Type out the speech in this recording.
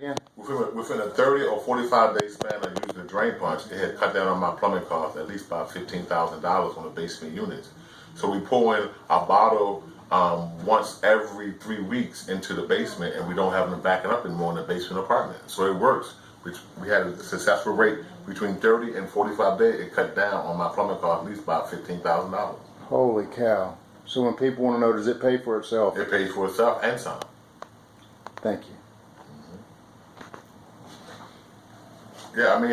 Yeah. Within a 30 or 45 day span of using the drain punch, it had cut down on my plumbing costs at least about $15,000 on the basement units. So we pour in a bottle once every 3 weeks into the basement, and we don't have them backing up anymore in the basement apartment. So it works. We had a successful rate between 30 and 45 days. It cut down on my plumbing costs at least about $15,000. Holy cow. So when people want to know, does it pay for itself? It pays for itself and some. Thank you. Yeah, I mean,